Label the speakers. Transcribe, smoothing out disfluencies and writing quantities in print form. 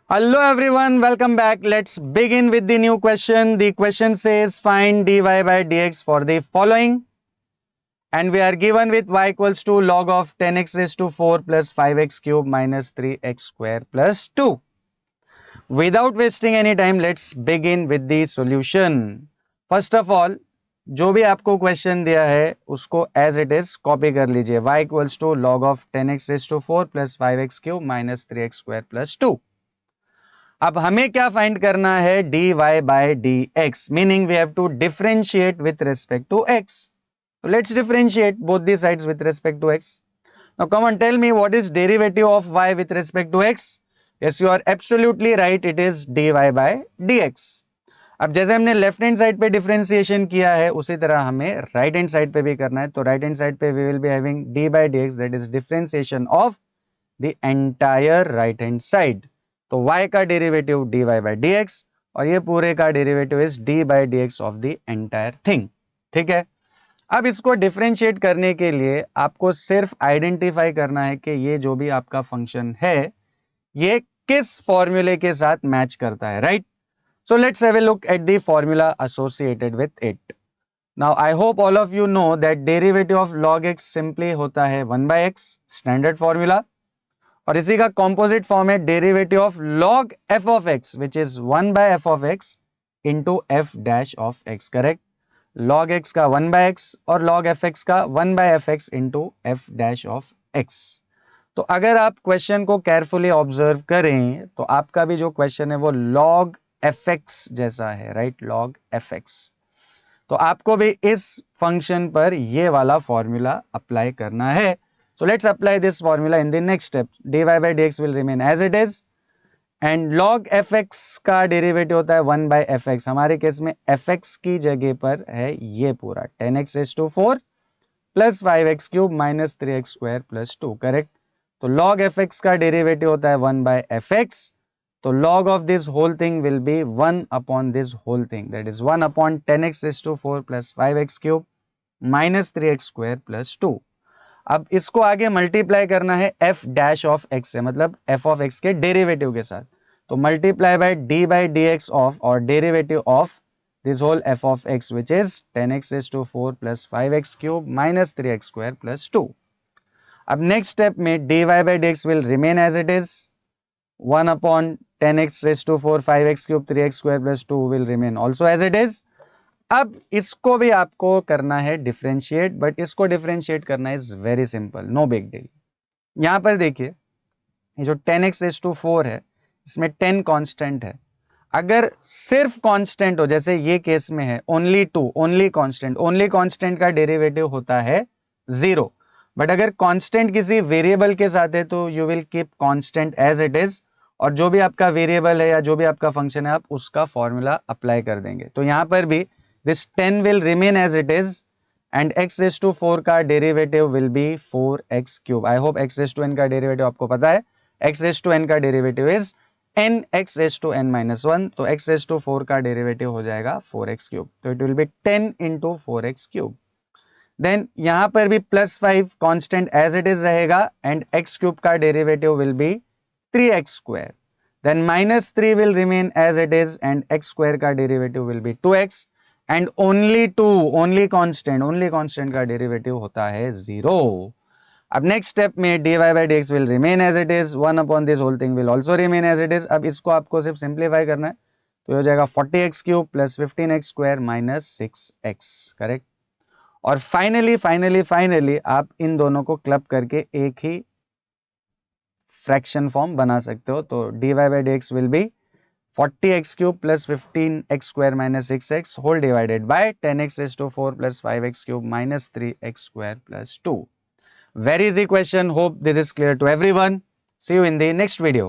Speaker 1: Hello everyone, welcome back. Let's begin with the new question. The question says find dy by dx for the following, and we are given with y equals to log of 10x raised to 4 plus 5x cube minus 3x square plus 2. Without wasting any time, let's begin with the solution. First of all, जो भी आपको question दिया है उसको as it is copy कर लीजिए. y equals to log of 10x raised to 4 plus 5x cube minus 3x square plus 2. अब हमें क्या फाइंड करना है? dy by dx, meaning we have to differentiate with respect to x. So let's differentiate both the sides with respect to x. Now come on, tell me what is derivative of y with respect to x? Yes, you are absolutely right, it is dy by dx. अब जैसे हमने left hand side पे differentiation किया है उसी तरह हमें right hand side पे भी करना है. तो राइट हैंड साइड पे we will be having d by d x, that is differentiation of the entire right hand side. तो y का derivative dy by d x और ये पूरे का derivative is d by d x of the entire thing. ठीक है. अब इसको डिफरेंशिएट करने के लिए आपको सिर्फ आइडेंटिफाई करना है कि ये जो भी आपका फंक्शन है ये किस फॉर्मूले के साथ मैच करता है, right? So let's have a look at the formula associated with it. Now I hope all of you know that derivative of log x simply होता है 1 by x, standard formula. और इसी का composite form है derivative of log f of x, which is 1 by f of x into f dash of x, correct? log x का 1 by x और log fx का 1 by fx into f dash of x. तो अगर आप question को carefully observe करें तो आपका भी जो क्वेश्चन है वो log fx जैसा है, राइट? log fx. तो आपको भी इस फंक्शन पर ये वाला फॉर्मूला अप्लाई करना है. So let's apply this formula in the next step. dy by dx will remain as it is and log fx का डेरिवेटिव होता है 1 by fx. हमारे केस में fx की जगह पर है ये पूरा 10x raised to 4 plus 5x cube minus 3x square plus 2, correct? तो log fx का डेरिवेटिव होता है 1 by fx. तो log of this whole thing will be 1 upon this whole thing, that is 1 upon 10x raised to 4 plus 5x cube minus 3x square plus 2. अब इसको आगे multiply करना है f dash of x से, मतलब f of x के derivative के साथ. तो multiply by d by dx of और derivative of this whole f of x, which is 10x raised to 4 plus 5x cube minus 3x square plus 2. अब next step में dy by dx will remain as it is. 1 upon 10x raised to 4 5x cube 3x square plus 2 will remain also as it is. अब इसको भी आपको करना है differentiate, but इसको differentiate करना is very simple, no big deal. यहां पर देखिए ये जो 10x raised to 4 है इसमें 10 कांस्टेंट है. अगर सिर्फ कांस्टेंट हो जैसे ये केस में है ओनली 2, ओनली कांस्टेंट का डेरिवेटिव होता है 0. बट अगर कांस्टेंट किसी वेरिएबल के साथ है तो you will keep constant as it is और जो भी आपका वेरिएबल है या जो भी आपका फंक्शन है आप उसका फॉर्मूला अप्लाई कर देंगे. तो यहां पर भी this 10 will remain as it is and x raise to 4 का derivative will be 4x cube. I hope x raise to n का डेरिवेटिव आपको पता है. x रेज टू n का derivative is n x raise to n minus 1. तो x raise to 4 का derivative हो जाएगा 4x क्यूब. तो it will be 10 into 4x cube. Then यहां पर भी plus 5 constant as it is रहेगा एंड x क्यूब का derivative will be 3x square. Then minus 3 will remain as it is and x square का derivative will be 2x and only 2, only constant का derivative होता है 0. अब next step में dy by dx will remain as it is. 1 upon this whole thing will also remain as it is. अब इसको आपको सिर्फ सिंप्लीफाई करना है तो हो जाएगा 40x cube plus 15x square minus 6x, correct? और फाइनली आप इन दोनों को क्लब करके एक ही फ्रैक्शन फॉर्म बना सकते हो. तो dy by dx will be 40x cube plus 15x square minus 6x whole divided by 10x raised to 4 plus 5x cube minus 3x square plus 2. Very easy question. Hope this is clear to everyone. See you in the next video.